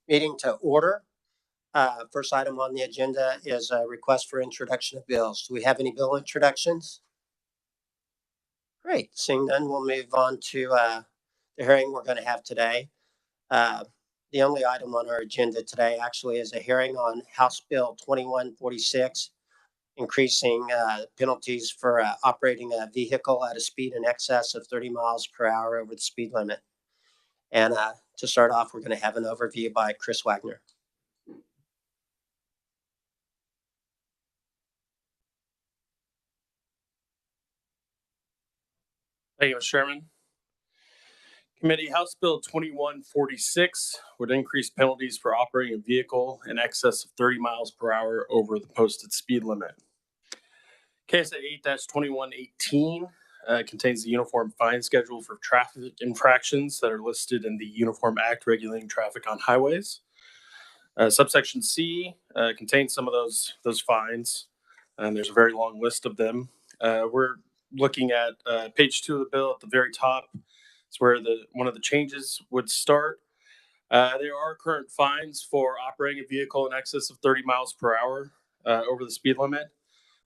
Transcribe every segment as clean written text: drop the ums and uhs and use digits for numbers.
Meeting to order. First item on the agenda is a request for introduction of bills. Do we have any bill introductions? Great. Seeing none, we'll move on to the hearing we're going to have today. The only item on our agenda today actually is a hearing on House Bill 2146, increasing penalties for operating a vehicle at a speed in excess of 30 miles per hour over the speed limit. And to start off, we're going to have an overview by Chris Wagner. Thank you, Mr. Chairman. Committee, House Bill 2146 would increase penalties for operating a vehicle in excess of 30 miles per hour over the posted speed limit. KSA 8-2118 contains the uniform fine schedule for traffic infractions that are listed in the Uniform Act regulating traffic on highways. Subsection C contains some of those fines, and there's a very long list of them. We're looking at page 2 of the bill at the very top. It's where one of the changes would start. There are current fines for operating a vehicle in excess of 30 miles per hour over the speed limit.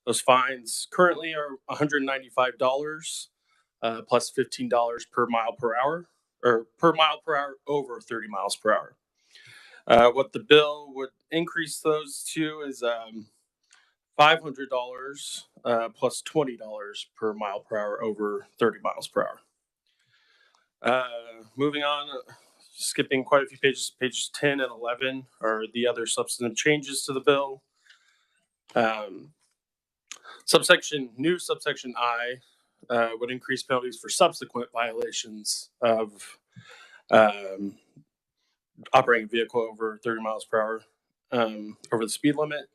Those fines currently are $195 plus $15 per mile per hour, or per mile per hour over 30 miles per hour. What the bill would increase those to is $500 plus $20 per mile per hour over 30 miles per hour. Moving on, skipping quite a few pages, pages 10 and 11 are the other substantive changes to the bill. New subsection I would increase penalties for subsequent violations of operating a vehicle over 30 miles per hour over the speed limit.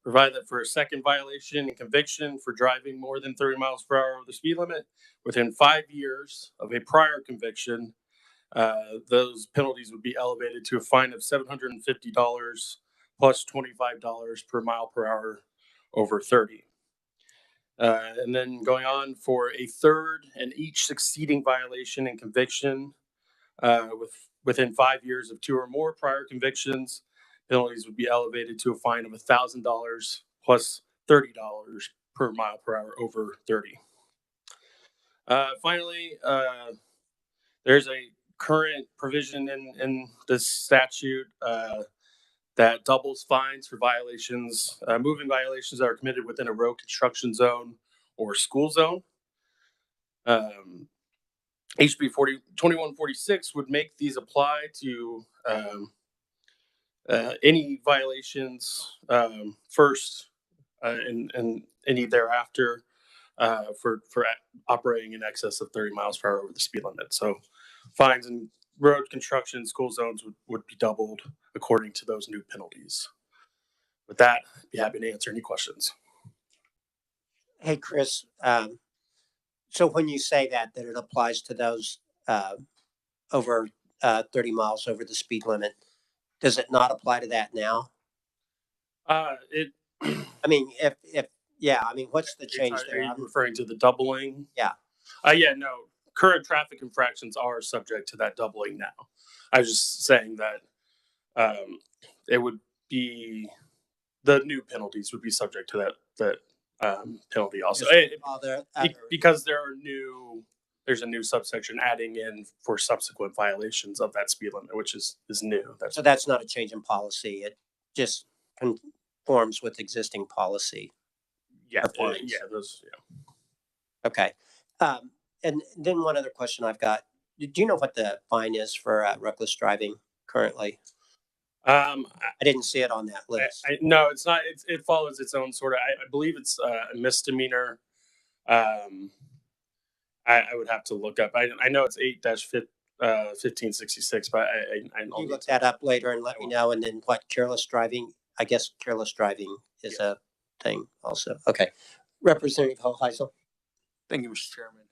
Provide that for a second violation and conviction for driving more than 30 miles per hour over the speed limit within 5 years of a prior conviction, those penalties would be elevated to a fine of $750 plus $25 per mile per hour over 30. And then going on for a third and each succeeding violation and conviction within 5 years of 2 or more prior convictions, penalties would be elevated to a fine of $1,000 plus $30 per mile per hour over 30. Finally, there's a current provision in this statute that doubles fines for violations, moving violations that are committed within a road construction zone or school zone. HB 2146 would make these apply to any violations first and any thereafter for operating in excess of 30 miles per hour over the speed limit. So fines in road construction school zones would be doubled according to those new penalties. With that, I'd be happy to answer any questions. Hey, Chris. So when you say that it applies to those over 30 miles over the speed limit, does it not apply to that now? I mean, what's the change there? Are you referring to the doubling? Yeah. No. Current traffic infractions are subject to that doubling now. I was just saying that it would be the new penalties would be subject to that penalty also. Because there's a new subsection adding in for subsequent violations of that speed limit, which is new. So that's not a change in policy. It just conforms with existing policy. Yeah. Okay. And then one other question I've got. Do you know what the fine is for reckless driving currently? I didn't see it on that list. No, it's not. It follows its own sort of. I believe it's a misdemeanor. I would have to look up. I know it's 8-1566, but you look that up later and let me know. And then what careless driving? I guess careless driving is a thing also. Okay, Representative Hoheisel. Thank you, Mr. Chairman.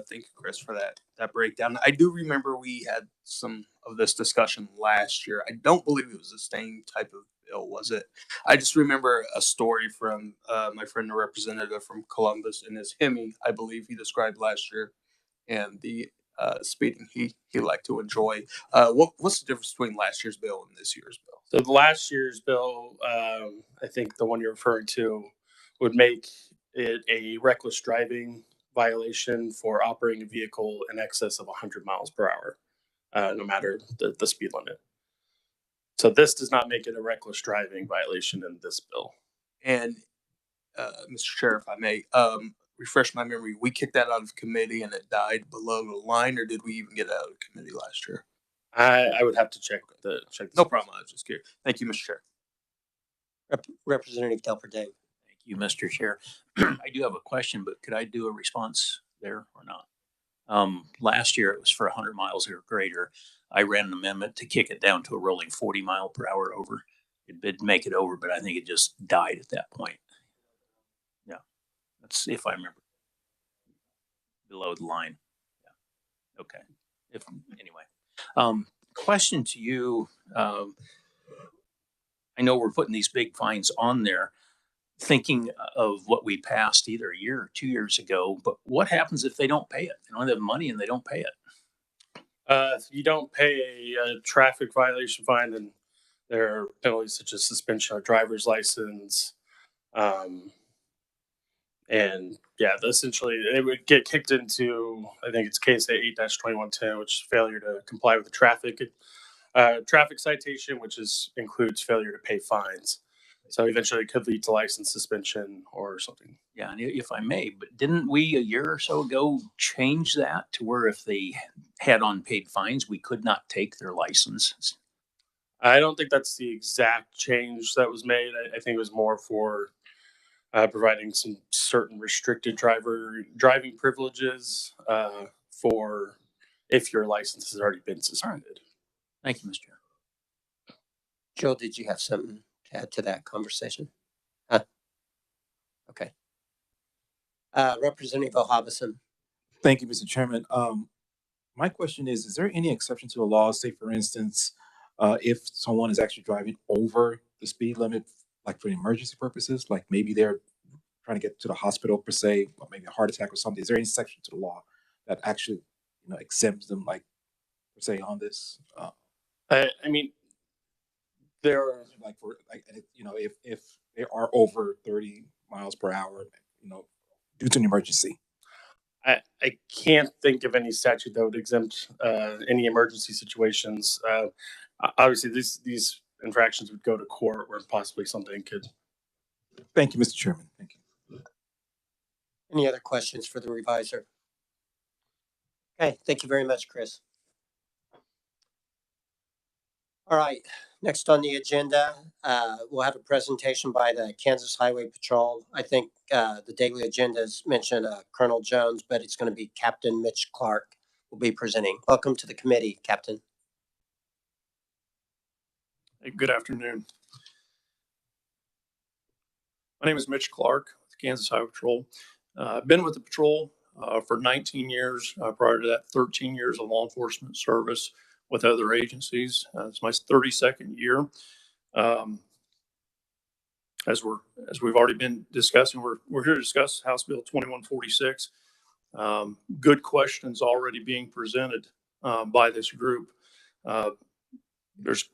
Thank you, Chris, for that breakdown. I do remember we had some of this discussion last year. I don't believe it was the same type of bill, was it? I just remember a story from my friend, the representative from Columbus, in his Hemi, I believe he described last year. And the speeding he liked to enjoy. What's the difference between last year's bill and this year's bill? So the last year's bill, I think the one you're referring to, would make it a reckless driving violation for operating a vehicle in excess of 100 miles per hour, no matter the speed limit. So this does not make it a reckless driving violation in this bill. And Mr. Chair, if I may, refresh my memory, we kicked that out of committee and it died below the line, or did we even get it out of committee last year? I would have to check the. No problem. I was just curious. Thank you, Mr. Chair. Representative Delper Dave. Thank you, Mr. Chair. I do have a question, but could I do a response there or not? Last year it was for 100 miles or greater. I ran an amendment to kick it down to a rolling 40 mile per hour over. It did make it over, but I think it just died at that point. Yeah, that's if I remember. Below the line. Yeah. Okay. Anyway, question to you. I know we're putting these big fines on there, thinking of what we passed either a year or 2 years ago, but what happens if they don't pay it? They don't have money and they don't pay it. If you don't pay a traffic violation fine, then there are penalties such as suspension of driver's license. And yeah, essentially it would get kicked into, I think it's case 8-2110, which is failure to comply with the traffic citation, which includes failure to pay fines. So eventually it could lead to license suspension or something. Yeah, and if I may, but didn't we a year or so ago change that to where if they had unpaid fines, we could not take their license? I don't think that's the exact change that was made. I think it was more for providing some certain restricted driving privileges for if your license has already been suspended. Thank you, Mr. Chair. Joe, did you have something to add to that conversation? Okay. Representative O'Hobson. Thank you, Mr. Chairman. My question is there any exception to the law, say, for instance, if someone is actually driving over the speed limit, like for emergency purposes, like maybe they're trying to get to the hospital per se, or maybe a heart attack or something? Is there any section to the law that actually, exempts them, like, per se, on this? I mean, there are like for like, if they are over 30 miles per hour, due to an emergency. I can't think of any statute that would exempt any emergency situations. Obviously, these infractions would go to court where possibly something could. Thank you, Mr. Chairman. Thank you. Any other questions for the reviser? Okay, thank you very much, Chris. All right, next on the agenda, we'll have a presentation by the Kansas Highway Patrol. I think the daily agenda has mentioned Colonel Jones, but it's going to be Captain Mitch Clark will be presenting. Welcome to the committee, Captain. Hey, good afternoon. My name is Mitch Clark with the Kansas Highway Patrol. I've been with the patrol for 19 years. Prior to that, 13 years of law enforcement service with other agencies. It's my 32nd year. As we've already been discussing, we're here to discuss House Bill 2146. Good questions already being presented by this group. There's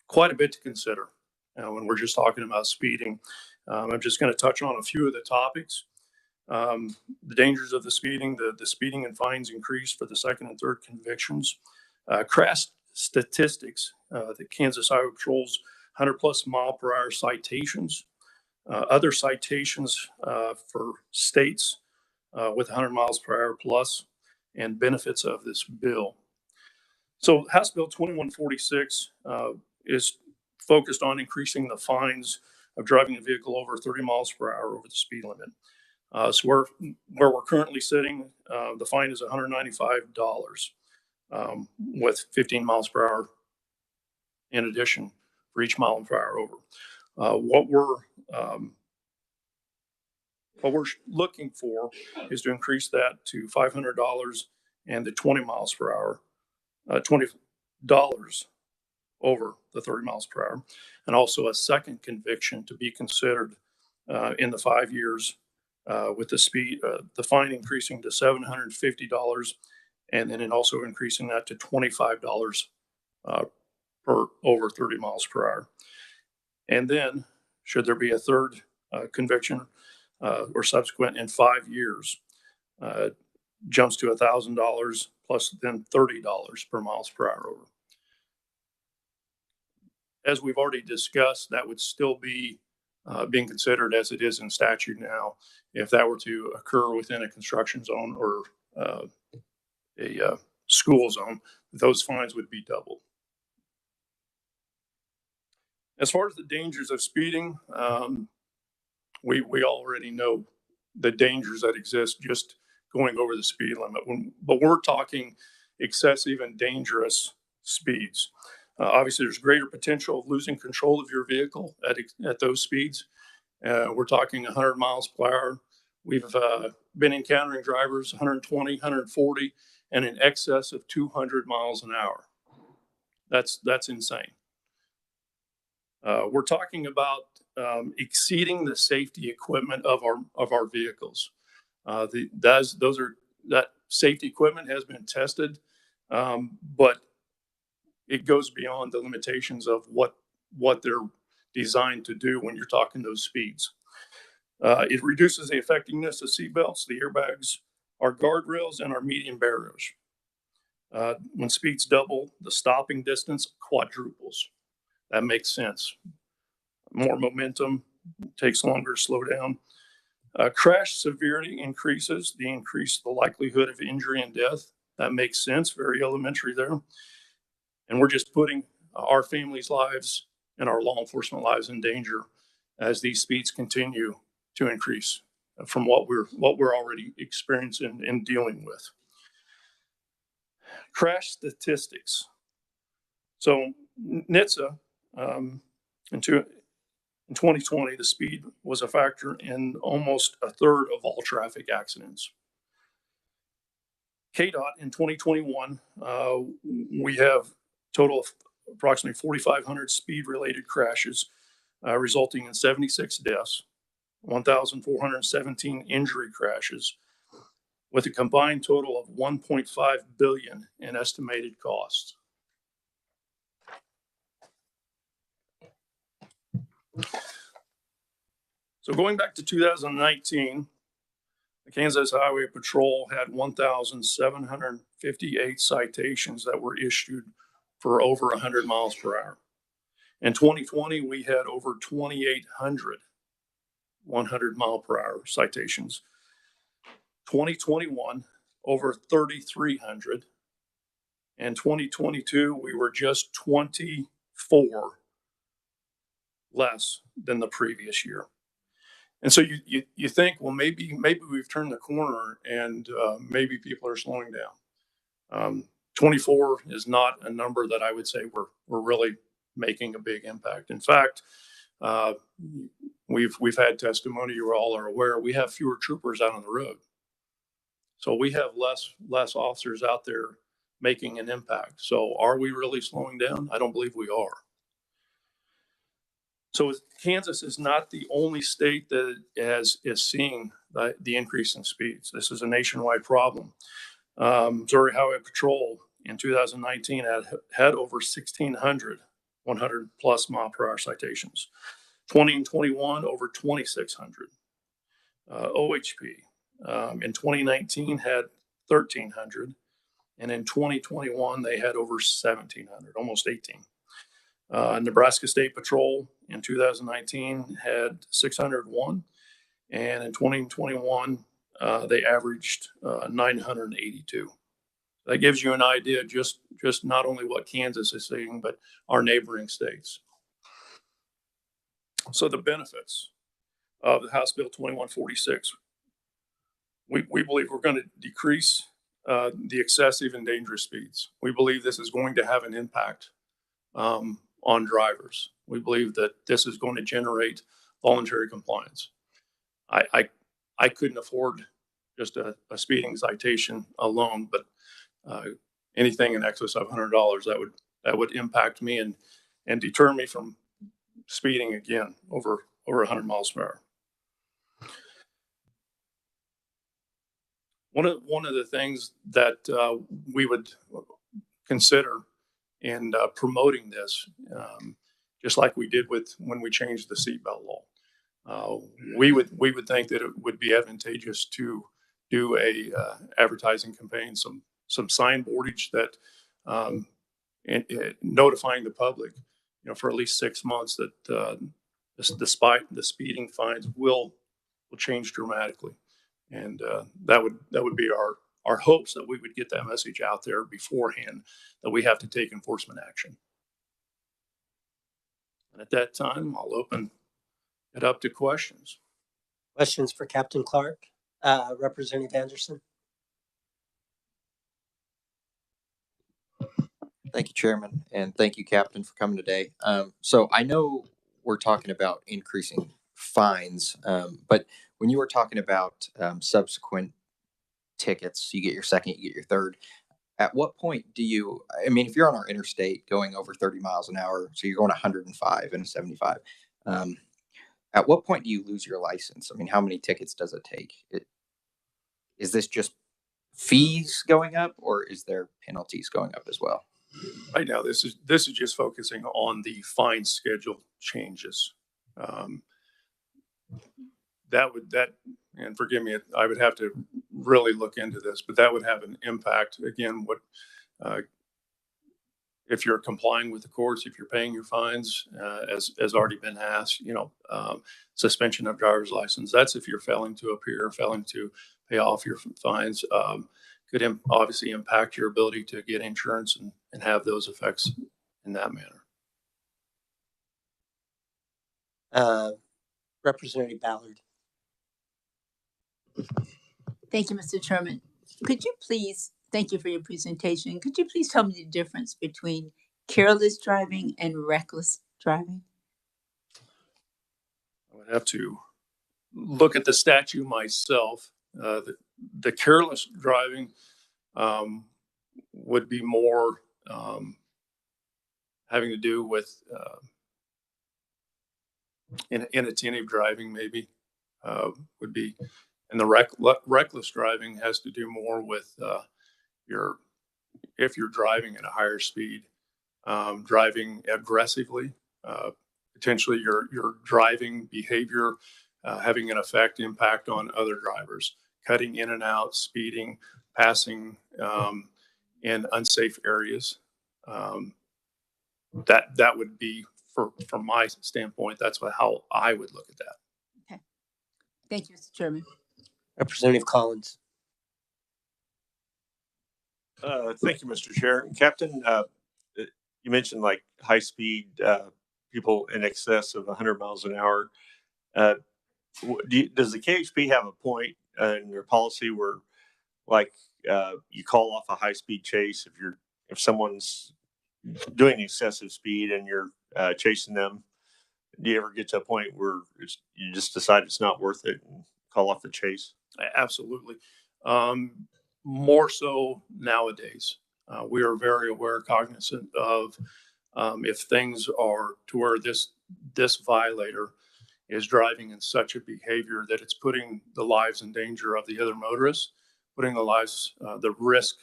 quite a bit to consider when we're just talking about speeding. I'm just going to touch on a few of the topics. The dangers of the speeding, the speeding and fines increase for the second and third convictions. Crash statistics, the Kansas Highway Patrol's 100+ mile per hour citations, other citations for states with 100 miles per hour plus, and benefits of this bill. So House Bill 2146 is focused on increasing the fines of driving a vehicle over 30 miles per hour over the speed limit. So where we're currently sitting, the fine is $195 with 15 miles per hour in addition for each mile per hour over. What we're looking for is to increase that to $500 and the 20 miles per hour, $20 over the 30 miles per hour, and also a second conviction to be considered in the 5 years with the fine increasing to $750 and then also increasing that to $25 per over 30 miles per hour. And then, should there be a third conviction or subsequent in 5 years, jumps to $1,000 plus then $30 per miles per hour over. As we've already discussed, that would still be being considered as it is in statute now. If that were to occur within a construction zone or a school zone, those fines would be doubled. As far as the dangers of speeding, we already know the dangers that exist just going over the speed limit. But we're talking excessive and dangerous speeds. Obviously, there's greater potential of losing control of your vehicle at those speeds. We're talking 100 miles per hour. We've been encountering drivers 120, 140, and in excess of 200 miles an hour. That's insane. We're talking about exceeding the safety equipment of our vehicles. That safety equipment has been tested, but it goes beyond the limitations of what they're designed to do when you're talking those speeds. It reduces the effectiveness of seatbelts, the airbags, our guardrails, and our median barriers. When speeds double, the stopping distance quadruples. That makes sense. More momentum, takes longer to slow down. Crash severity increases, the likelihood of injury and death. That makes sense, very elementary there. And we're just putting our families' lives and our law enforcement lives in danger as these speeds continue to increase from what we're already experiencing and dealing with. Crash statistics. So NHTSA, in 2020, the speed was a factor in almost a third of all traffic accidents. KDOT in 2021, we have a total of approximately 4,500 speed-related crashes, resulting in 76 deaths, 1,417 injury crashes, with a combined total of $1.5 billion in estimated costs. So going back to 2019, the Kansas Highway Patrol had 1,758 citations that were issued for over 100 miles per hour. In 2020, we had over 2,800 100 mile per hour citations. 2021, over 3,300. And 2022, we were just 24 less than the previous year. And so you think, well, maybe we've turned the corner and maybe people are slowing down. 24 is not a number that I would say we're really making a big impact. In fact, we've had testimony, you all are aware, we have fewer troopers out on the road. So we have less officers out there making an impact. So are we really slowing down? I don't believe we are. So Kansas is not the only state that is seeing the increase in speeds. This is a nationwide problem. Missouri Highway Patrol in 2019 had over 1,600 100 plus mile per hour citations. 20 and 21 over 2,600. OHP in 2019 had 1,300, and in 2021 they had over 1,700, almost 18. Nebraska State Patrol in 2019 had 601, and in 2021 they averaged 982. That gives you an idea just not only what Kansas is seeing, but our neighboring states. So the benefits of the House Bill 2146, we believe we're going to decrease the excessive and dangerous speeds. We believe this is going to have an impact on drivers. We believe that this is going to generate voluntary compliance. I couldn't afford just a speeding citation alone, but anything in excess of $100 that would impact me and deter me from speeding again over 100 miles per hour. One of the things that we would consider in promoting this, just like we did with when we changed the seatbelt law, we would think that it would be advantageous to do a advertising campaign, some signboardage that notifying the public, for at least 6 months that despite the speeding fines will change dramatically, and that would be our hopes, that we would get that message out there beforehand, that we have to take enforcement action. And at that time, I'll open it up to questions. Questions for Captain Clark? Representative Anderson? Thank you, Chairman, and thank you, Captain, for coming today. So I know we're talking about increasing fines, but when you were talking about subsequent tickets, you get your second, you get your third. At what point do you, I mean, if you're on our interstate going over 30 miles an hour, so you're going 105 and a 75, at what point do you lose your license? I mean, how many tickets does it take? Is this just fees going up, or is there penalties going up as well? Right now, this is just focusing on the fine schedule changes. And forgive me, I would have to really look into this, but that would have an impact. Again, if you're complying with the courts, if you're paying your fines, as already been asked, suspension of driver's license. That's if you're failing to appear, failing to pay off your fines. Could obviously impact your ability to get insurance and have those effects in that manner. Representative Ballard? Thank you, Mr. Chairman. Could you please, thank you for your presentation. Could you please tell me the difference between careless driving and reckless driving? I would have to look at the statute myself. The careless driving would be more having to do with inattentive driving, maybe would be, and the reckless driving has to do more with if you're driving at a higher speed, driving aggressively, potentially your driving behavior having an impact on other drivers, cutting in and out, speeding, passing in unsafe areas. That would be, from my standpoint, that's how I would look at that. Okay. Thank you, Mr. Chairman. Representative Collins? Thank you, Mr. Chair. Captain, you mentioned like high speed people in excess of 100 miles an hour. Does the KHP have a point in their policy where, like, you call off a high speed chase if someone's doing excessive speed and you're chasing them? Do you ever get to a point where you just decide it's not worth it and call off the chase? Absolutely. More so nowadays. We are very aware, cognizant of if things are to where this violator is driving in such a behavior that it's putting the lives in danger of the other motorists, putting the risk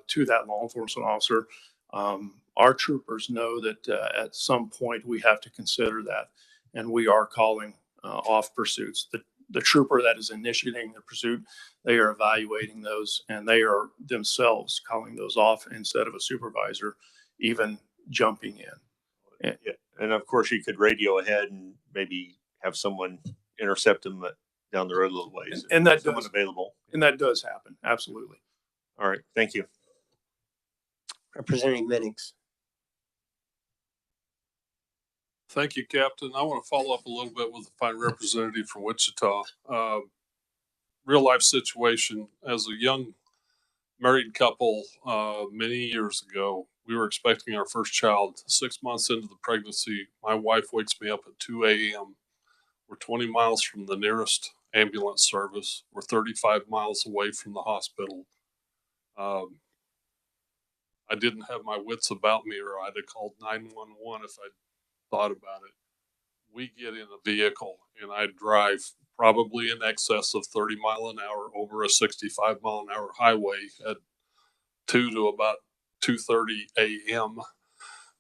to that law enforcement officer. Our troopers know that at some point we have to consider that, and we are calling off pursuits. The trooper that is initiating the pursuit, they are evaluating those, and they are themselves calling those off instead of a supervisor even jumping in. And of course, you could radio ahead and maybe have someone intercept them down the road a little ways. And that's someone available. And that does happen. Absolutely. All right. Thank you. Representative Minnix? Thank you, Captain. I want to follow up a little bit with the fine representative from Wichita. Real life situation. As a young married couple, many years ago, we were expecting our first child. 6 months into the pregnancy, my wife wakes me up at 2 a.m. We're 20 miles from the nearest ambulance service. We're 35 miles away from the hospital. I didn't have my wits about me, or I'd have called 911 if I'd thought about it. we get in a vehicle and I drive probably in excess of 30 mile an hour over a 65 mile an hour highway at 2 to about 2:30 a.m.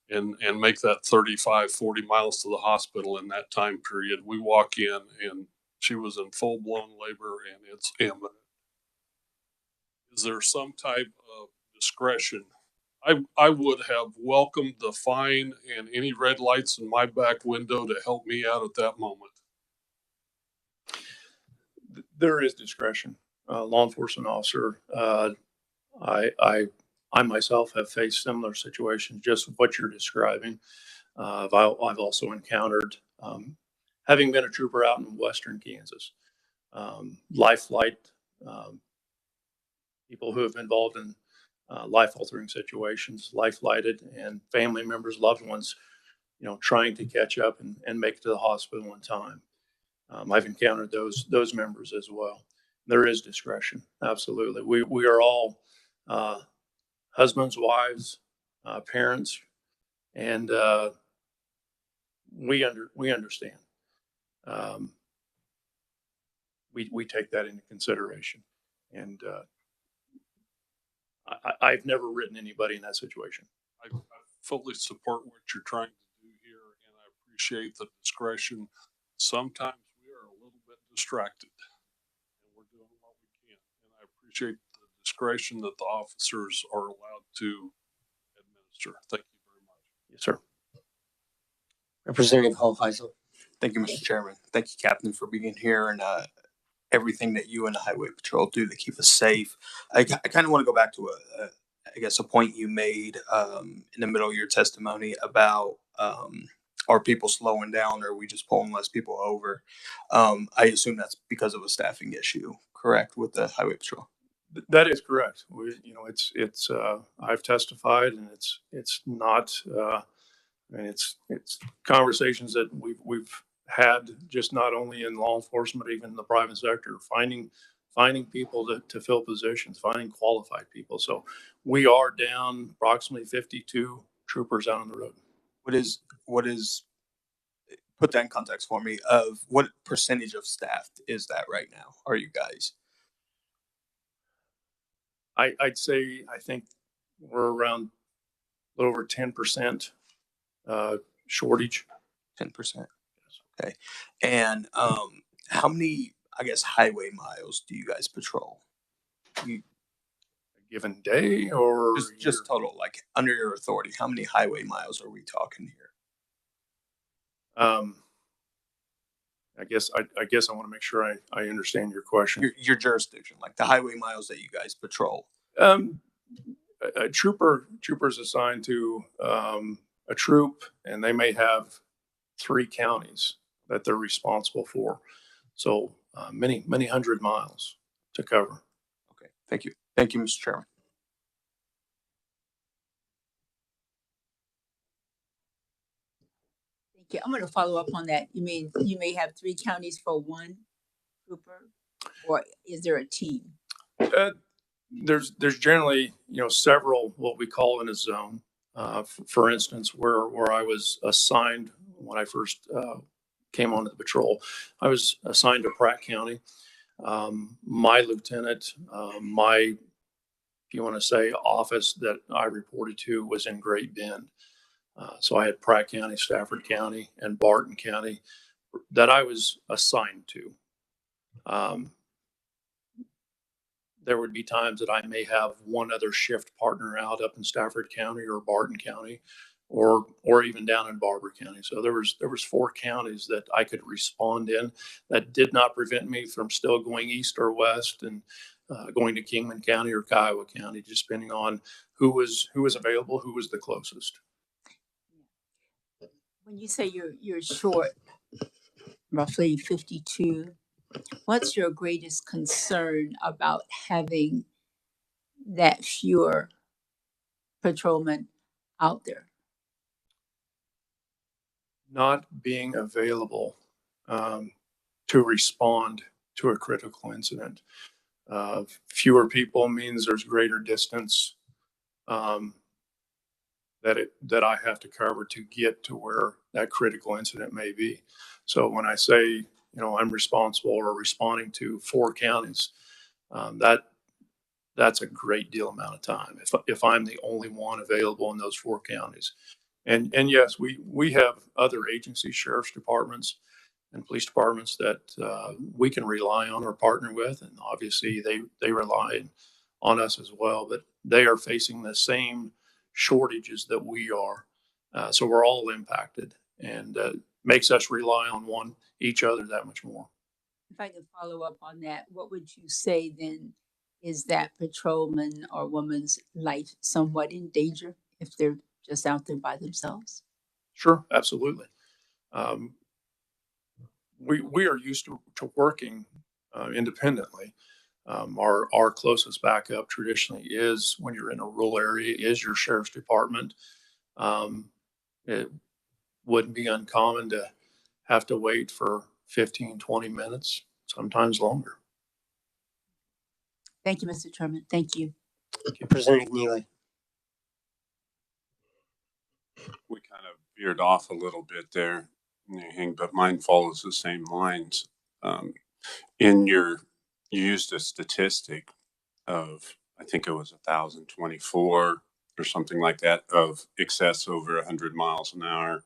and make that 35, 40 miles to the hospital in that time period. We walk in and she was in full blown labor and it's imminent. Is there some type of discretion? I would have welcomed the fine and any red lights in my back window to help me out at that moment. There is discretion. Law enforcement officer, I myself have faced similar situations, just what you're describing. I've also encountered, having been a trooper out in Western Kansas, life flight, people who have been involved in life-altering situations, life-flighted, and family members, loved ones, trying to catch up and make it to the hospital in time. I've encountered those members as well. There is discretion, absolutely. We are all husbands, wives, parents, and we understand. We take that into consideration, and I've never written anybody in that situation. I fully support what you're trying to do here, and I appreciate the discretion. Sometimes we are a little bit distracted, and we're doing what we can. And I appreciate the discretion that the officers are allowed to administer. Thank you very much. Yes, sir. Representative Hoheisel. Thank you, Mr. Chairman. Thank you, Captain, for being here and everything that you and the Highway Patrol do to keep us safe. I kind of want to go back to a point you made in the middle of your testimony about are people slowing down or are we just pulling less people over? I assume that's because of a staffing issue, correct, with the Highway Patrol? That is correct. It's I've testified, and it's not. And it's conversations that we've had, just not only in law enforcement, even in the private sector, finding people to fill positions, finding qualified people. So we are down approximately 52 troopers out on the road. What is put that in context for me of what percentage of staff is that right now? Are you guys? I'd say, I think we're around a little over 10% shortage. 10%. Okay. And how many, I guess, highway miles do you guys patrol? A given day, or just total, like under your authority, how many highway miles are we talking here? I guess I want to make sure I understand your question. Your jurisdiction, like the highway miles that you guys patrol. A trooper's assigned to a troop, and they may have 3 counties that they're responsible for. So many hundred miles to cover. Okay, thank you. Thank you, Mr. Chairman. Thank you. I'm going to follow up on that. You mean you may have 3 counties for one trooper, or is there a team? There's generally several what we call in a zone. For instance, where I was assigned when I first came onto the patrol, I was assigned to Pratt County. My lieutenant, if you want to say, office that I reported to was in Great Bend. So I had Pratt County, Stafford County, and Barton County that I was assigned to. There would be times that I may have one other shift partner out up in Stafford County or Barton County, or even down in Barber County. So there was 4 counties that I could respond in. That did not prevent me from still going east or west and going to Kingman County or Kiowa County, just depending on who was available, who was the closest. When you say you're short, roughly 52. What's your greatest concern about having that fewer patrolmen out there? Not being available to respond to a critical incident. Fewer people means there's greater distance that I have to cover to get to where that critical incident may be. So when I say, I'm responsible or responding to 4 counties, that's a great deal amount of time. If I'm the only one available in those 4 counties, and yes, we have other agencies, sheriff's departments and police departments that we can rely on or partner with, and obviously they rely on us as well. But they are facing the same shortages that we are, so we're all impacted, and makes us rely on each other that much more. If I could follow up on that, what would you say then is that patrolman or woman's life somewhat in danger if they're just out there by themselves? Sure, absolutely. We are used to working independently. Our closest backup traditionally is, when you're in a rural area, is your sheriff's department. It wouldn't be uncommon to have to wait for 15, 20 minutes, sometimes longer. Thank you, Mr. Chairman. Thank you. Representative Neely. We kind of veered off a little bit there, but mine follows the same lines. You used a statistic of, I think it was 1,024 or something like that, of excess over 100 miles an hour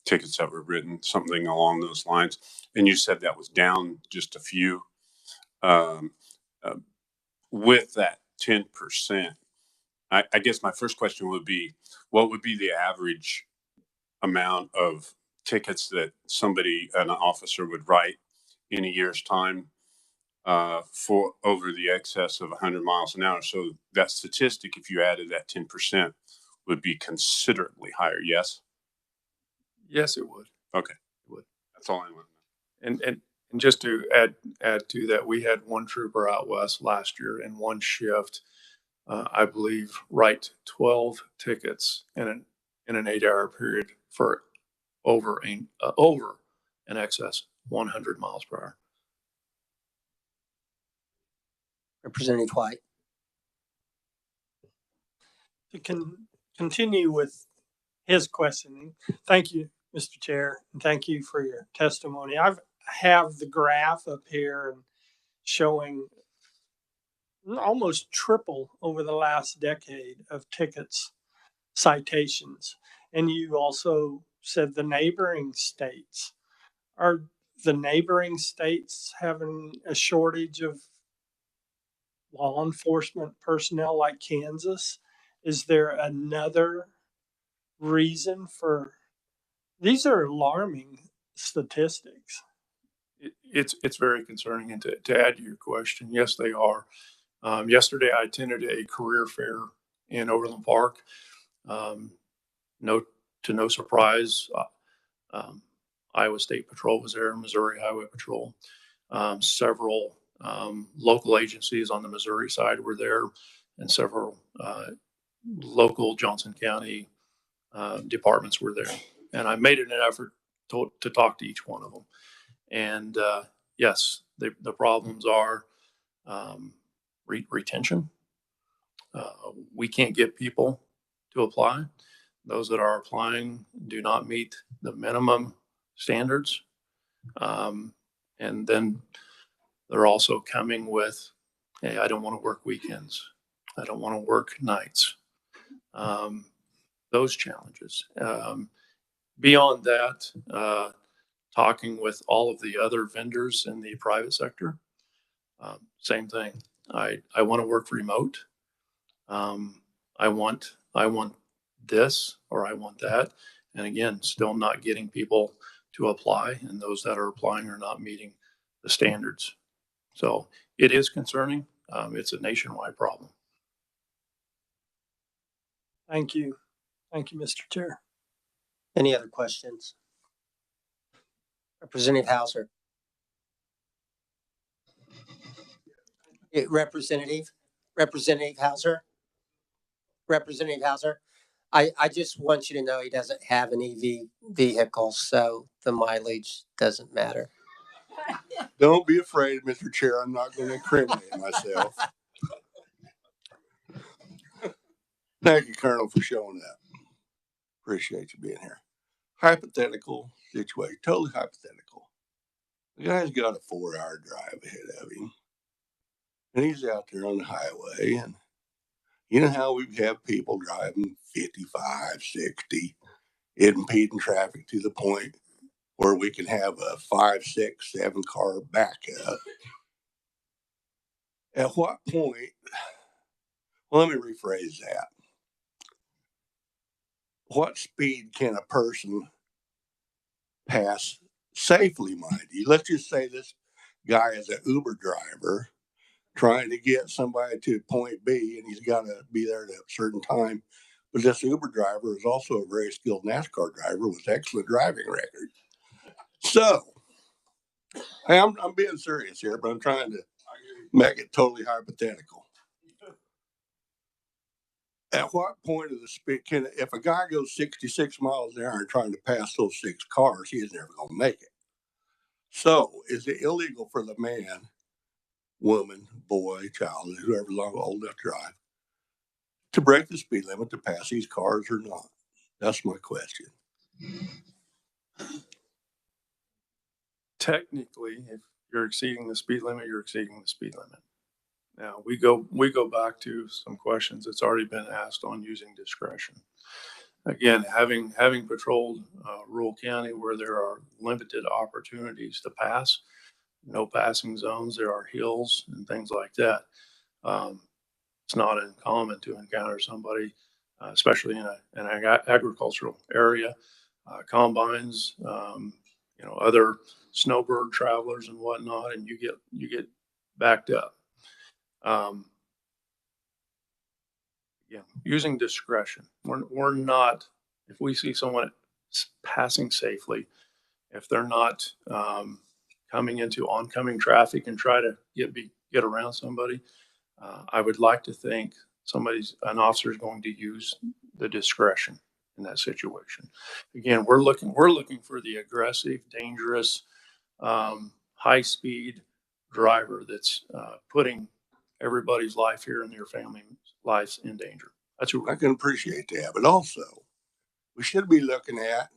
tickets that were written, something along those lines. And you said that was down just a few. With that 10%, I guess my first question would be, what would be the average amount of tickets that an officer would write in a year's time for over the excess of 100 miles an hour? So that statistic, if you added that 10%, would be considerably higher. Yes. Yes, it would. Okay, It would. That's all I want. And just to add to that, we had one trooper out west last year in one shift, I believe, write 12 tickets in an 8-hour period for over in excess 100 miles per hour. Representative White. To continue with his questioning, thank you, Mr. Chair, and thank you for your testimony. I have the graph up here and showing almost triple over the last decade of tickets, citations. And you also said the neighboring states. Are the neighboring states having a shortage of law enforcement personnel like Kansas? Is there another reason for these? Are alarming statistics. It's very concerning. And to add to your question, yes, they are. Yesterday, I attended a career fair in Overland Park. No surprise, Iowa State Patrol was there, Missouri Highway Patrol. Several local agencies on the Missouri side were there, and several local Johnson County departments were there. And I made it an effort to talk to each one of them. And yes, the problems are retention. We can't get people to apply. Those that are applying do not meet the minimum standards. And then they're also coming with, hey, I don't want to work weekends. I don't want to work nights. Those challenges. Beyond that, talking with all of the other vendors in the private sector, same thing. I want to work remote. I want this or I want that. And again, still not getting people to apply, and those that are applying are not meeting the standards. So it is concerning. It's a nationwide problem. Thank you. Thank you, Mr. Chair. Any other questions? Representative Hauser. Representative Hauser. Representative Hauser. I just want you to know he doesn't have an EV vehicle, so the mileage doesn't matter. Don't be afraid, Mr. Chair. I'm not going to incriminate myself. Thank you, Colonel, for showing that. Appreciate you being here. hypothetical situation, totally hypothetical. The guy's got a 4-hour drive ahead of him, and he's out there on the highway, and you know how we have people driving 55, 60, impeding traffic to the point where we can have a 5, 6, 7 car backup. At what point, well, let me rephrase that. What speed can a person pass safely, mind you? Let's just say this guy is an Uber driver trying to get somebody to point B, and he's got to be there at a certain time. But this Uber driver is also a very skilled NASCAR driver with excellent driving record. So, hey, I'm being serious here, but I'm trying to make it totally hypothetical. At what point of the speed if a guy goes 66 miles an hour and trying to pass those 6 cars, he is never going to make it. So, is it illegal for the man, woman, boy, child, whoever's old enough to drive, to break the speed limit to pass these cars or not? That's my question. Technically, if you're exceeding the speed limit, you're exceeding the speed limit. Now, we go back to some questions that's already been asked on using discretion. Again, having patrolled rural county where there are limited opportunities to pass, no passing zones, there are hills and things like that. It's not uncommon to encounter somebody, especially in an agricultural area, combines, other snowbird travelers and whatnot, and you get backed up. Using discretion. We're not, if we see someone passing safely, if they're not coming into oncoming traffic and try to get around somebody, I would like to think an officer is going to use the discretion in that situation. Again, we're looking for the aggressive, dangerous, high speed driver that's putting everybody's life here and their family's lives in danger. That's what I can appreciate that, but also we should be looking at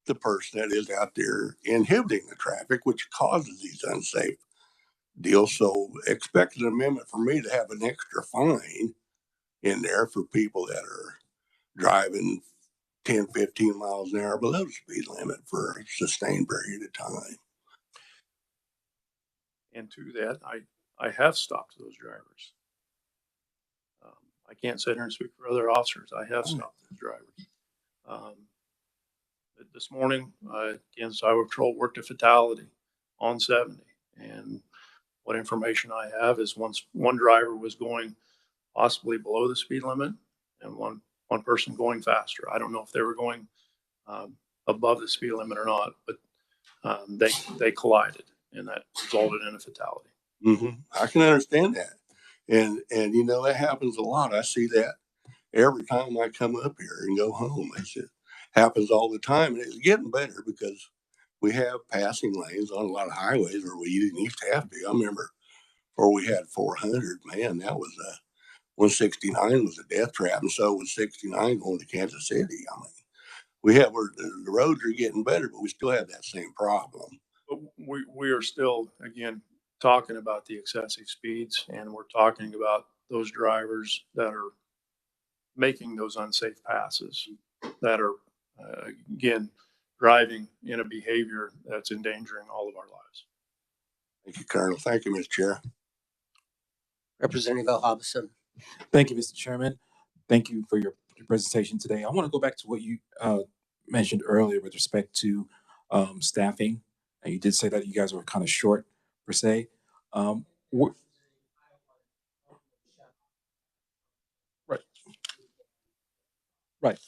the person that is out there inhibiting the traffic, which causes these unsafe deals. So expect an amendment for me to have an extra fine in there for people that are driving 10, 15 miles an hour below the speed limit for a sustained period of time. And to that, I have stopped those drivers. I can't sit here and speak for other officers. I have stopped those drivers. This morning, against Highway Patrol worked a fatality on 70. And what information I have is one driver was going possibly below the speed limit and one person going faster. I don't know if they were going above the speed limit or not, but they collided and that resulted in a fatality. Mm-hmm. I can understand that. And that happens a lot. I see that every time I come up here and go home. It happens all the time. And it's getting better because we have passing lanes on a lot of highways where we didn't used to have to. I remember before we had 400, man, that was 169 was a death trap. And so was 69 going to Kansas City. I mean, the roads are getting better, but we still have that same problem. But we are still, again, talking about the excessive speeds, and we're talking about those drivers that are making those unsafe passes, that are, again, driving in a behavior that's endangering all of our lives. Thank you, Colonel. Thank you, Mr. Chair. Representative Hobson. Thank you, Mr. Chairman. Thank you for your presentation today. I want to go back to what you mentioned earlier with respect to staffing. And you did say that you guys were kind of short, per se. Right. Right.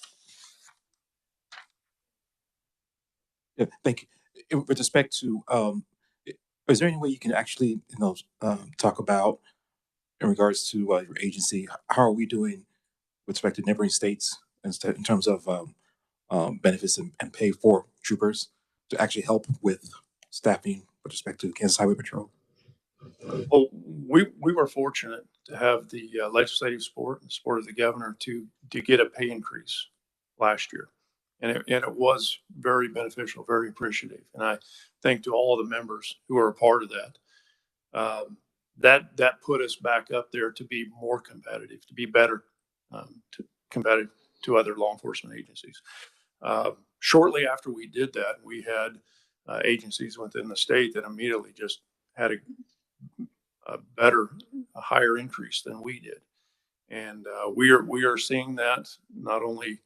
Yeah, thank you. With respect to, is there any way you can actually, talk about in regards to your agency, how are we doing with respect to neighboring states in terms of benefits and pay for troopers to actually help with staffing with respect to Kansas Highway Patrol? Well, we were fortunate to have the legislative support and support of the governor to get a pay increase last year. and it was very beneficial, very appreciative. And I thank to all the members who are a part of that. That put us back up there to be more competitive, to be better, competitive to other law enforcement agencies. Shortly after we did that, we had agencies within the state that immediately just had a higher increase than we did. And we are seeing that not only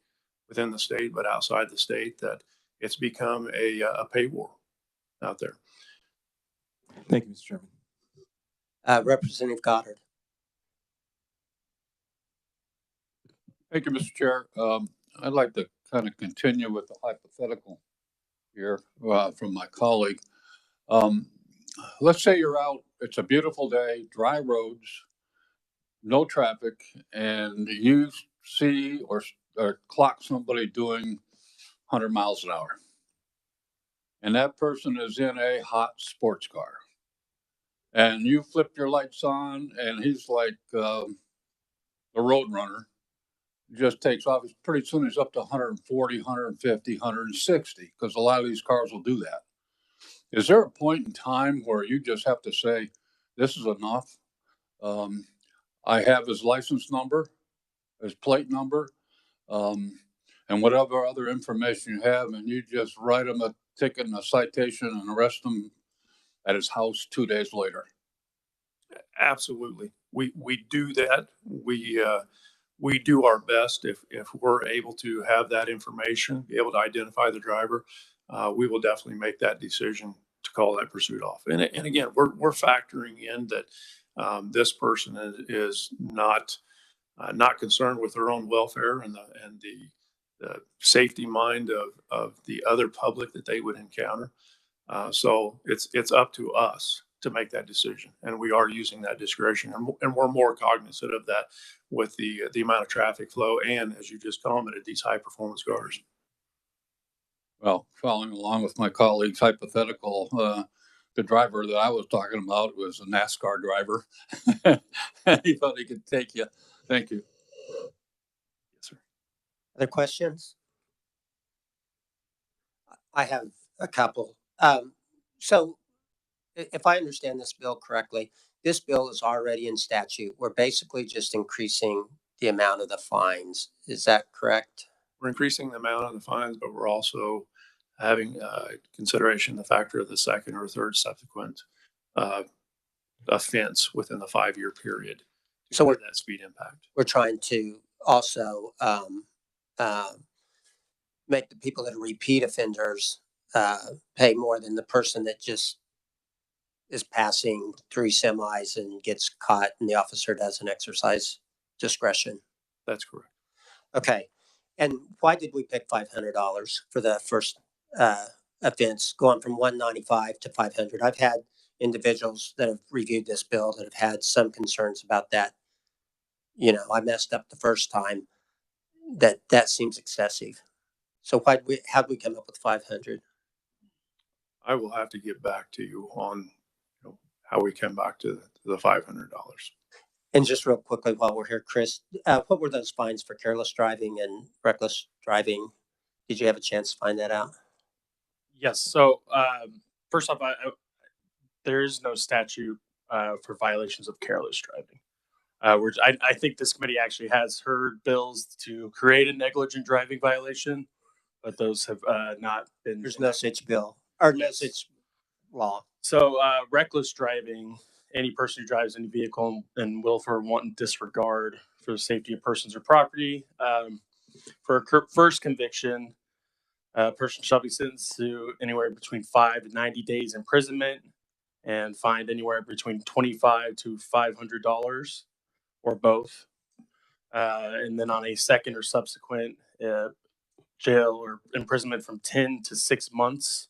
within the state, but outside the state, that it's become a pay war out there. Thank you, Mr. Chairman. Representative Goddard. Thank you, Mr. Chair. I'd like to kind of continue with the hypothetical here from my colleague. Let's say you're out, it's a beautiful day, dry roads, no traffic, and you see or clock somebody doing 100 miles an hour. And that person is in a hot sports car. And you flip your lights on, and he's like the road runner. Just takes off. Pretty soon he's up to 140, 150, 160, because a lot of these cars will do that. Is there a point in time where you just have to say, this is enough? I have his license number, his plate number, and whatever other information you have, and you just write him a ticket and a citation and arrest him at his house 2 days later? Absolutely. We do that. We do our best if we're able to have that information, be able to identify the driver. We will definitely make that decision to call that pursuit off. And again, we're factoring in that this person is not concerned with their own welfare and the safety mind of the other public that they would encounter. So it's up to us to make that decision, and we are using that discretion, and we're more cognizant of that with the amount of traffic flow, and as you just commented, these high performance cars. Well, following along with my colleague's hypothetical, the driver that I was talking about was a NASCAR driver. He thought he could take you. Thank you. Yes, sir. Other questions? I have a couple. So if I understand this bill correctly, this bill is already in statute. We're basically just increasing the amount of the fines. Is that correct? We're increasing the amount of the fines, but we're also having consideration the factor of the second or third subsequent offense within the 5-year period. So we're that speed impact. We're trying to also make the people that are repeat offenders pay more than the person that just is passing 3 semis and gets caught and the officer doesn't exercise discretion. That's correct. Okay. And why did we pick $500 for the first offense, going from $195 to $500? I've had individuals that have reviewed this bill that have had some concerns about that. You know, I messed up the first time. That seems excessive. So how'd we come up with 500? I will have to get back to you on how we came back to the $500. And just real quickly while we're here, Chris, what were those fines for careless driving and reckless driving? Did you have a chance to find that out? Yes. So first off, there is no statute for violations of careless driving. I think this committee actually has heard bills to create a negligent driving violation, but those have not been. There's no such bill or no such law. So reckless driving, any person who drives any vehicle in willful or wanton disregard for the safety of persons or property. For a first conviction, a person shall be sentenced to anywhere between 5 to 90 days imprisonment and fined anywhere between $25 to $500 or both. And then on a second or subsequent, jail or imprisonment from 10 to 6 months,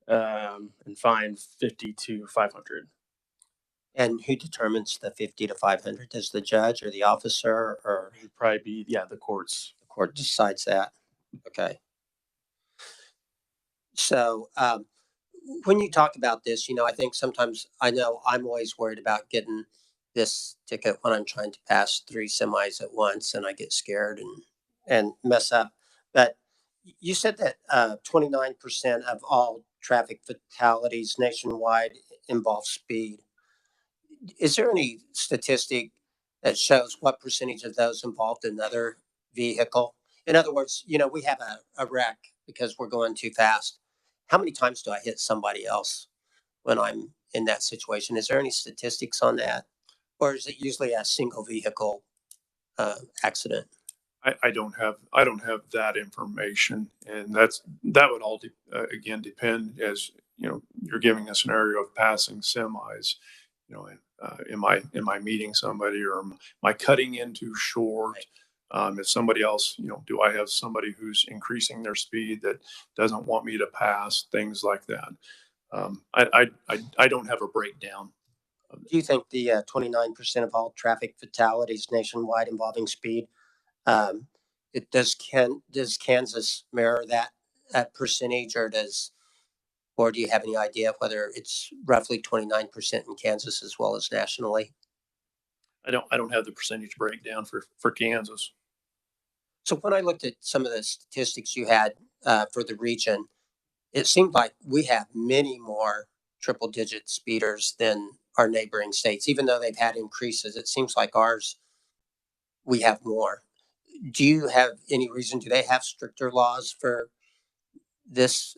and fine 50 to 500. And who determines the 50 to 500? Does the judge or the officer, or It'd probably be the courts. The court decides that? Okay. So when you talk about this, I think sometimes I know I'm always worried about getting this ticket when I'm trying to pass 3 semis at once, and I get scared and mess up. But You said that 29% of all traffic fatalities nationwide involve speed. Is there any statistic that shows what percentage of those involved another vehicle? In other words, we have a wreck because we're going too fast. How many times do I hit somebody else when I'm in that situation? Is there any statistics on that? Or is it usually a single vehicle accident? I don't have that information, and that would all again depend, as you know, you're giving a scenario of passing semis. You know, am I meeting somebody, or am I cutting in too short? If somebody else, do I have somebody who's increasing their speed that doesn't want me to pass? Things like that. I don't have a breakdown. Do you think the 29% of all traffic fatalities nationwide involving speed, does Kansas mirror that percentage, or do you have any idea of whether it's roughly 29% in Kansas as well as nationally? I don't have the percentage breakdown for Kansas. So when I looked at some of the statistics you had for the region, it seemed like we have many more triple digit speeders than our neighboring states. Even though they've had increases, it seems like ours, we have more. Do you have any reason? Do they have stricter laws for this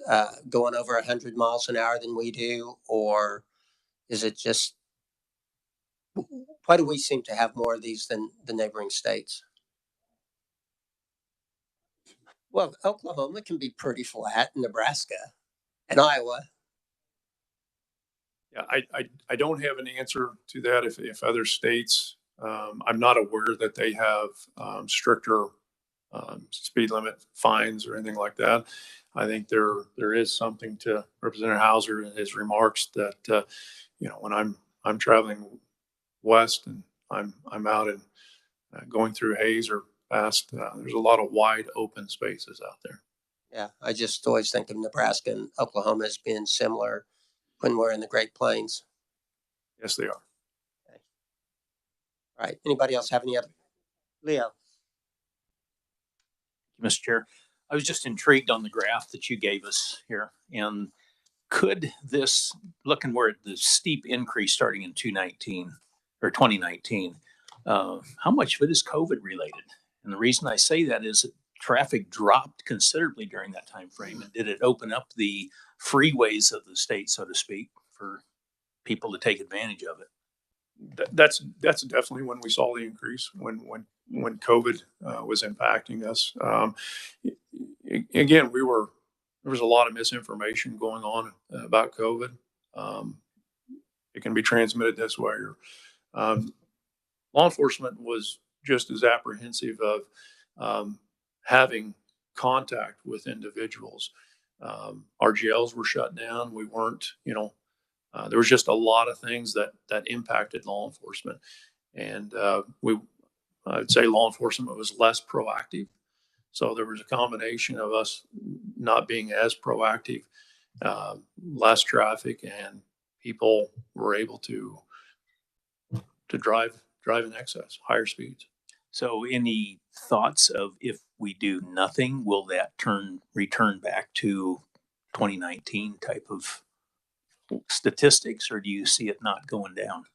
going over 100 miles an hour than we do? Or is it just, why do we seem to have more of these than the neighboring states? Well, Oklahoma can be pretty flat, Nebraska and Iowa. Yeah, I don't have an answer to that. If other states, I'm not aware that they have stricter speed limit fines or anything like that. I think there is something to Representative Hauser and his remarks that when I'm traveling west and I'm out and going through Hayes or past, there's a lot of wide open spaces out there. Yeah, I just always think of Nebraska and Oklahoma as being similar when we're in the Great Plains. Yes, they are. Okay. All right. Anybody else have any other? Leo. Mr. Chair, I was just intrigued on the graph that you gave us here. And could this, looking where the steep increase starting in 2019, how much of it is COVID related? And the reason I say that is that traffic dropped considerably during that time frame. And did it open up the freeways of the state, so to speak, for people to take advantage of it? That's definitely when we saw the increase, when COVID was impacting us. Again, there was a lot of misinformation going on about COVID. It can be transmitted this way, or law enforcement was just as apprehensive of having contact with individuals. Our jails were shut down. We weren't, there was just a lot of things that impacted law enforcement, and I'd say law enforcement was less proactive. So there was a combination of us not being as proactive, less traffic, and people were able to drive in excess, higher speeds. So any thoughts of if we do nothing, will that return back to 2019 type of statistics, or do you see it not going down?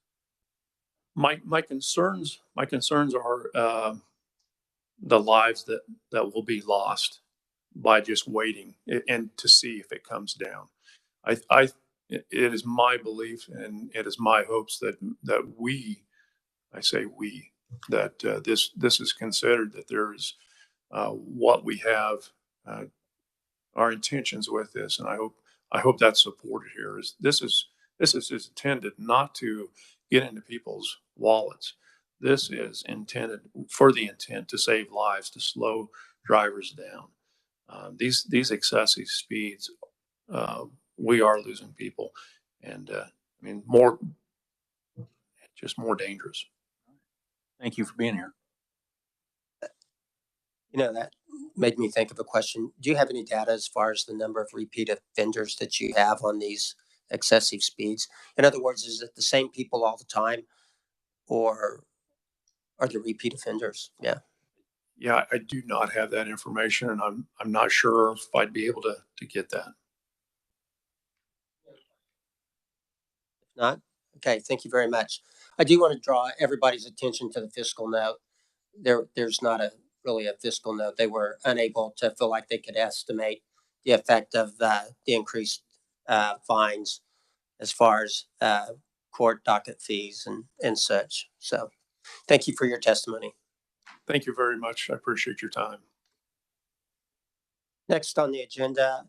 My concerns are the lives that will be lost by just waiting and to see if it comes down. It is my belief and it is my hopes that this is considered, that there is what we have, our intentions with this, and I hope that's supported here. This is intended not to get into people's wallets. This is intended for the intent to save lives, to slow drivers down. These excessive speeds, we are losing people, and more dangerous. Thank you for being here. That made me think of a question. Do you have any data as far as the number of repeat offenders that you have on these excessive speeds? In other words, is it the same people all the time, or are there repeat offenders? Yeah. Yeah, I do not have that information, and I'm not sure if I'd be able to get that. If not, okay, thank you very much. I do want to draw everybody's attention to the fiscal note. There's not really a fiscal note. They were unable to feel like they could estimate the effect of the increased fines as far as court docket fees and such. So thank you for your testimony. Thank you very much. I appreciate your time. Next on the agenda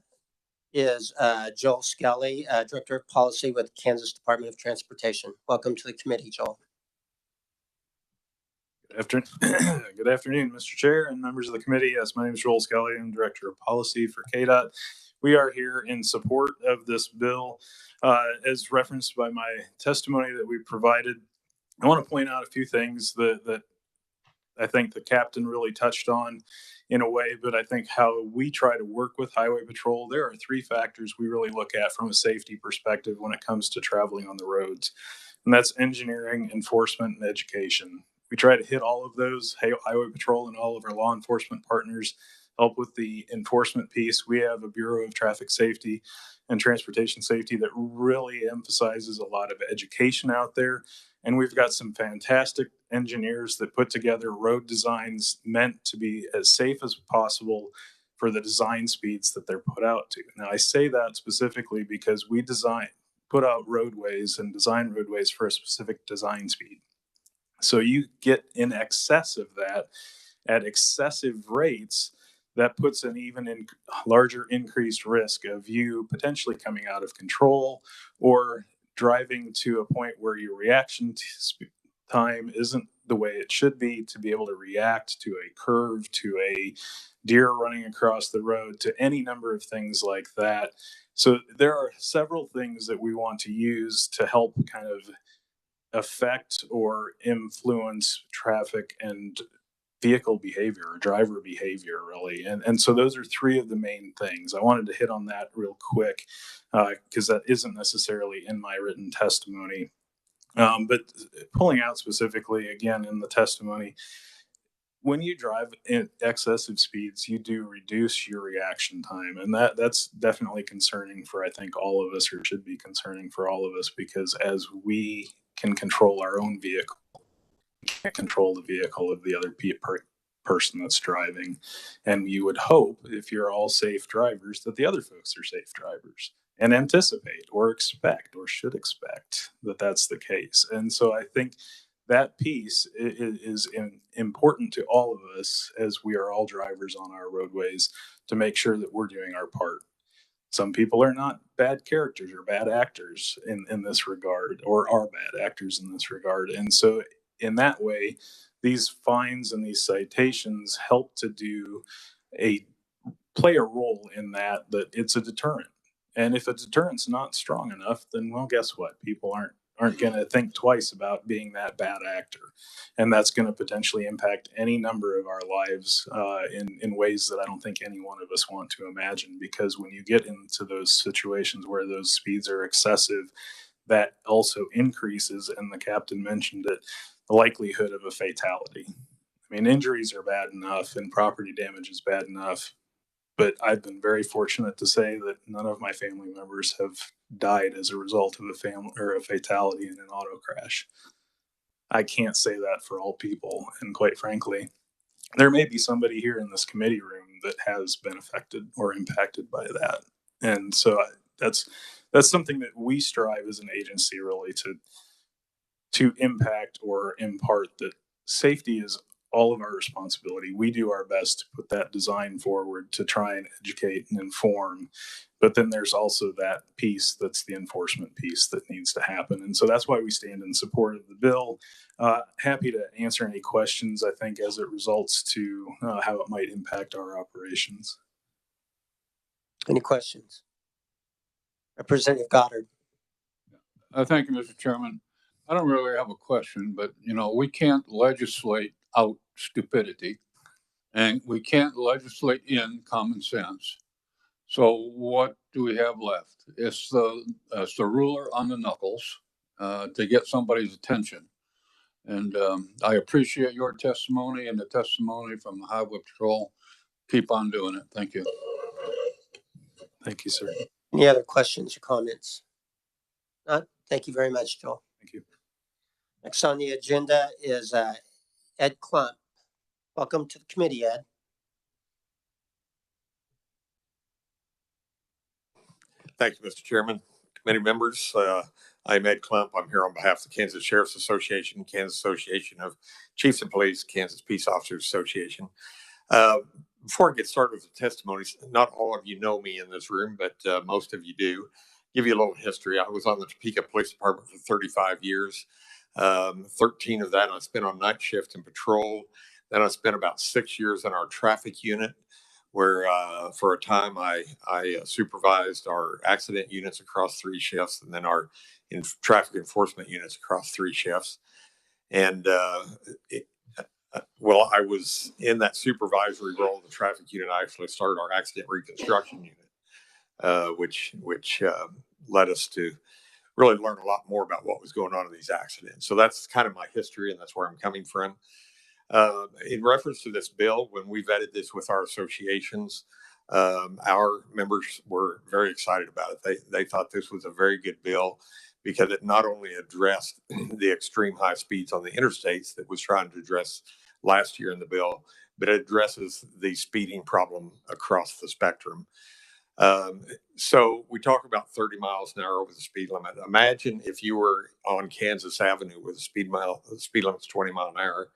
is Joel Skelly, Director of Policy with Kansas Department of Transportation. Welcome to the committee, Joel. Good afternoon, Mr. Chair and members of the committee. Yes, my name is Joel Skelly. I'm Director of Policy for KDOT. We are here in support of this bill. As referenced by my testimony that we provided, I want to point out a few things that I think the captain really touched on in a way, but I think how we try to work with Highway Patrol, there are three factors we really look at from a safety perspective when it comes to traveling on the roads. And that's engineering, enforcement, and education. We try to hit all of those. Highway Patrol and all of our law enforcement partners help with the enforcement piece. We have a Bureau of Traffic Safety and Transportation Safety that really emphasizes a lot of education out there. And we've got some fantastic engineers that put together road designs meant to be as safe as possible for the design speeds that they're put out to. Now, I say that specifically because we put out roadways and design roadways for a specific design speed. So you get in excess of that at excessive rates, that puts an even larger increased risk of you potentially coming out of control or driving to a point where your reaction time isn't the way it should be to be able to react to a curve, to a deer running across the road, to any number of things like that. So there are several things that we want to use to help kind of affect or influence traffic and vehicle behavior or driver behavior, really. And so those are three of the main things. I wanted to hit on that real quick because that isn't necessarily in my written testimony. But pulling out specifically, again, in the testimony, when you drive at excessive speeds, you do reduce your reaction time. And that's definitely concerning for, I think, all of us, or should be concerning for all of us, because as we can control our own vehicle, we can't control the vehicle of the other person that's driving. And you would hope, if you're all safe drivers, that the other folks are safe drivers, and anticipate or expect or should expect that that's the case. And so I think that piece is important to all of us, as we are all drivers on our roadways, to make sure that we're doing our part. Some people are not bad characters or bad actors in this regard, or are bad actors in this regard. And so in that way, these fines and these citations help to play a role in that it's a deterrent. And if a deterrent's not strong enough, then, well, guess what? People aren't going to think twice about being that bad actor. And that's going to potentially impact any number of our lives in ways that I don't think any one of us want to imagine. Because when you get into those situations where those speeds are excessive, that also increases, and the captain mentioned it, the likelihood of a fatality. I mean, injuries are bad enough and property damage is bad enough, but I've been very fortunate to say that none of my family members have died as a result of a fatality in an auto crash. I can't say that for all people, and quite frankly, there may be somebody here in this committee room that has been affected or impacted by that. And so that's something that we strive as an agency really to impact or impart, that safety is all of our responsibility. We do our best to put that design forward to try and educate and inform. But then there's also that piece that's the enforcement piece that needs to happen. And so that's why we stand in support of the bill. Happy to answer any questions, I think, as it results to how it might impact our operations. Any questions? Representative Goddard. Thank you, Mr. Chairman. I don't really have a question, but, we can't legislate out stupidity, and we can't legislate in common sense. So what do we have left? It's the ruler on the knuckles to get somebody's attention. And I appreciate your testimony and the testimony from the Highway Patrol. Keep on doing it. Thank you. Thank you, sir. Any other questions or comments? Not. Thank you very much, Joel. Thank you. Next on the agenda is Ed Klump. Welcome to the committee, Ed. Thank you, Mr. Chairman. Committee members, I'm Ed Klump. I'm here on behalf of the Kansas Sheriff's Association, Kansas Association of Chiefs of Police, Kansas Peace Officers Association. Before I get started with the testimonies, not all of you know me in this room, but most of you do. Give you a little history. I was on the Topeka Police Department for 35 years. 13 of that I spent on night shift and patrol. Then I spent about 6 years in our traffic unit, where for a time I supervised our accident units across 3 shifts, and then our traffic enforcement units across 3 shifts. And well, I was in that supervisory role in the traffic unit. I actually started our accident reconstruction unit, which led us to really learn a lot more about what was going on in these accidents. So that's kind of my history, and that's where I'm coming from. In reference to this bill, when we vetted this with our associations, our members were very excited about it. They thought this was a very good bill because it not only addressed the extreme high speeds on the interstates that was trying to address last year in the bill, but it addresses the speeding problem across the spectrum. So we talk about 30 miles an hour over the speed limit. Imagine if you were on Kansas Avenue with the speed limit's 20 miles an hour,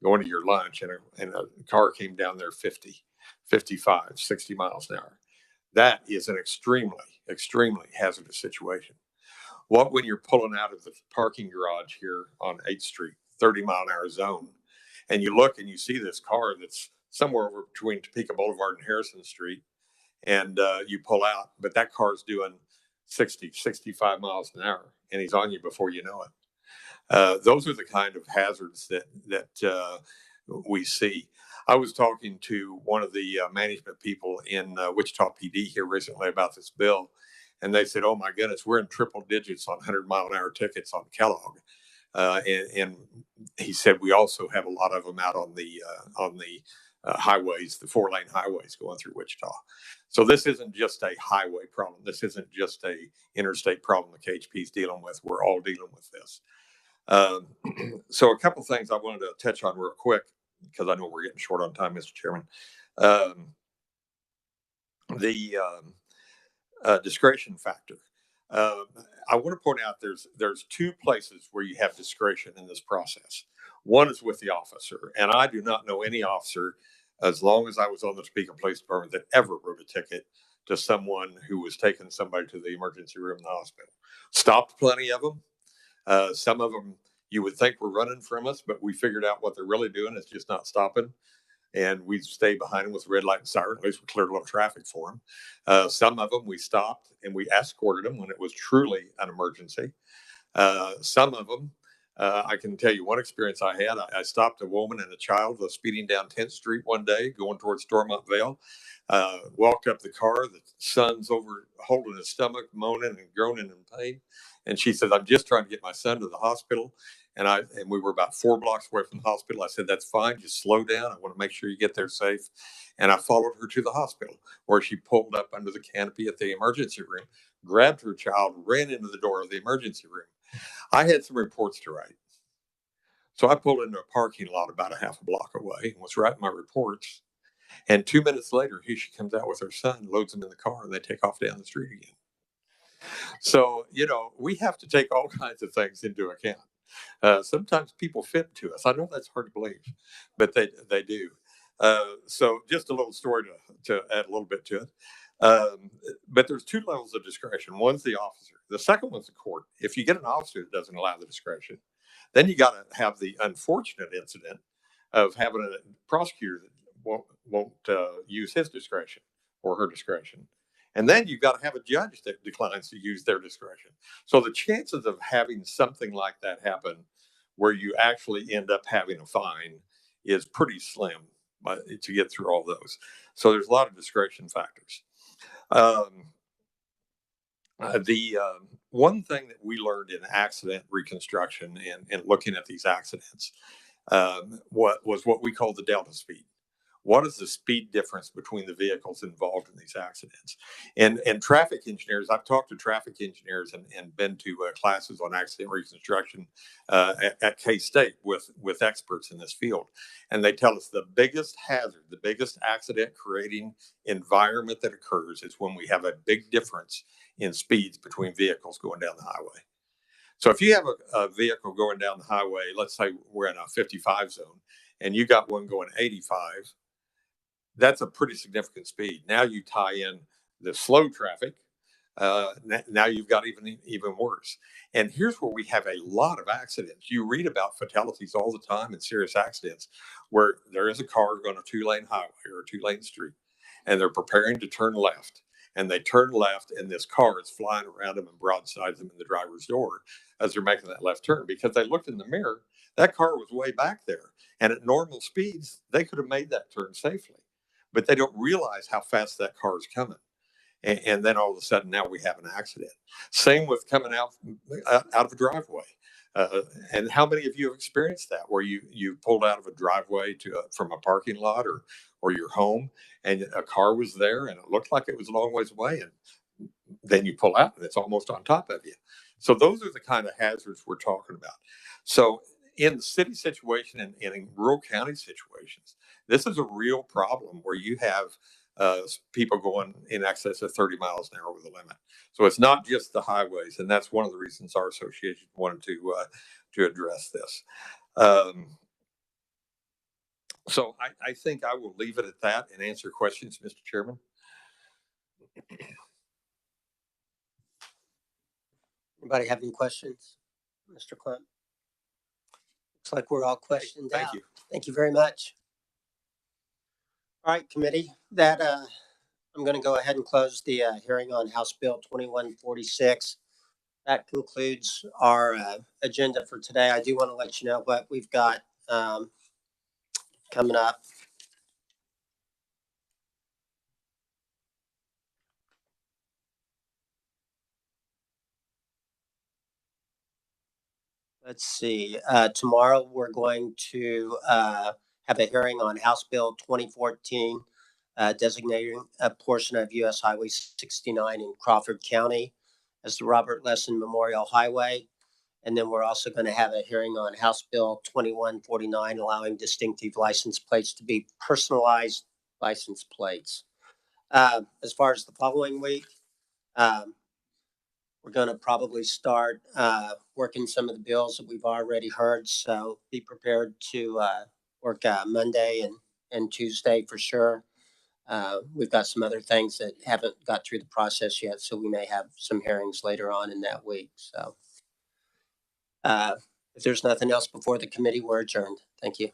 going to your lunch, and a car came down there 50, 55, 60 miles an hour. That is an extremely, extremely hazardous situation. What when you're pulling out of the parking garage here on 8th Street, 30 mile an hour zone, and you look and you see this car that's somewhere over between Topeka Boulevard and Harrison Street, and you pull out, but that car's doing 60, 65 miles an hour, and he's on you before you know it. Those are the kind of hazards that we see. I was talking to one of the management people in Wichita PD here recently about this bill, and they said, "Oh my goodness, we're in triple digits on 100-mile-an-hour tickets on Kellogg." And he said we also have a lot of them out on the highways, the 4-lane highways going through Wichita. So this isn't just a highway problem. This isn't just a interstate problem the KHP is dealing with. We're all dealing with this. So a couple of things I wanted to touch on real quick, because I know we're getting short on time, Mr. Chairman. The discretion factor. I want to point out there's 2 places where you have discretion in this process. One is with the officer, and I do not know any officer, as long as I was on the Topeka Police Department, that ever wrote a ticket to someone who was taking somebody to the emergency room in the hospital. Stopped plenty of them. Some of them you would think were running from us, but we figured out what they're really doing is just not stopping. And we stayed behind them with red light and siren. At least we cleared a little traffic for them. Some of them we stopped and we escorted them when it was truly an emergency. Some of them, I can tell you one experience I had. I stopped a woman and a child speeding down 10th Street one day, going towards Stormont Vale. Walked up the car. The son's over holding his stomach, moaning and groaning in pain. And she said, "I'm just trying to get my son to the hospital." And we were about 4 blocks away from the hospital. I said, "That's fine. Just slow down. I want to make sure you get there safe." And I followed her to the hospital, where she pulled up under the canopy at the emergency room, grabbed her child, ran into the door of the emergency room. I had some reports to write. So I pulled into a parking lot about a half a block away and was writing my reports. And 2 minutes later, here she comes out with her son, loads him in the car, and they take off down the street again. So, we have to take all kinds of things into account. Sometimes people fib to us. I know that's hard to believe, but they do. So just a little story to add a little bit to it. But there's 2 levels of discretion. One's the officer. The second one's the court. If you get an officer that doesn't allow the discretion, then you got to have the unfortunate incident of having a prosecutor that won't use his discretion or her discretion. And then you've got to have a judge that declines to use their discretion. So the chances of having something like that happen where you actually end up having a fine is pretty slim to get through all those. So there's a lot of discretion factors. one thing that we learned in accident reconstruction and looking at these accidents what we call the delta speed. What is the speed difference between the vehicles involved in these accidents? And traffic engineers, I've talked to traffic engineers and been to classes on accident reconstruction at K-State with experts in this field. And they tell us the biggest hazard, the biggest accident creating environment that occurs is when we have a big difference in speeds between vehicles going down the highway. So if you have a vehicle going down the highway, let's say we're in a 55 zone, and you got one going 85, that's a pretty significant speed. Now you tie in the slow traffic. Now you've got even worse. And here's where we have a lot of accidents. You read about fatalities all the time and serious accidents where there is a car going a 2-lane highway or a 2-lane street, and they're preparing to turn left. And they turn left, and this car is flying around them and broadsides them in the driver's door as they're making that left turn because they looked in the mirror. That car was way back there. And at normal speeds, they could have made that turn safely. But they don't realize how fast that car is coming. And then all of a sudden, now we have an accident. Same with coming out of a driveway. And how many of you have experienced that, where you pulled out of a driveway from a parking lot or your home, and a car was there, and it looked like it was a long ways away, and then you pull out, and it's almost on top of you. So those are the kind of hazards we're talking about. So in the city situation and in rural county situations, this is a real problem where you have people going in excess of 30 miles an hour over the limit. So it's not just the highways, and that's one of the reasons our association wanted to address this. So I think I will leave it at that and answer questions, Mr. Chairman. Anybody have any questions, Mr. Clem? Looks like we're all questioned out. Thank you. Thank you very much. All right, committee, that I'm going to go ahead and close the hearing on House Bill 2146. That concludes our agenda for today. I do want to let you know what we've got coming up. Let's see. Tomorrow we're going to have a hearing on House Bill 2014, designating a portion of U.S. Highway 69 in Crawford County as the Robert Lesson Memorial Highway. And then we're also going to have a hearing on House Bill 2149, allowing distinctive license plates to be personalized license plates. As far as the following week, we're going to probably start working some of the bills that we've already heard. So be prepared to work Monday and Tuesday for sure. We've got some other things that haven't got through the process yet, so we may have some hearings later on in that week. So if there's nothing else before the committee, we're adjourned. Thank you.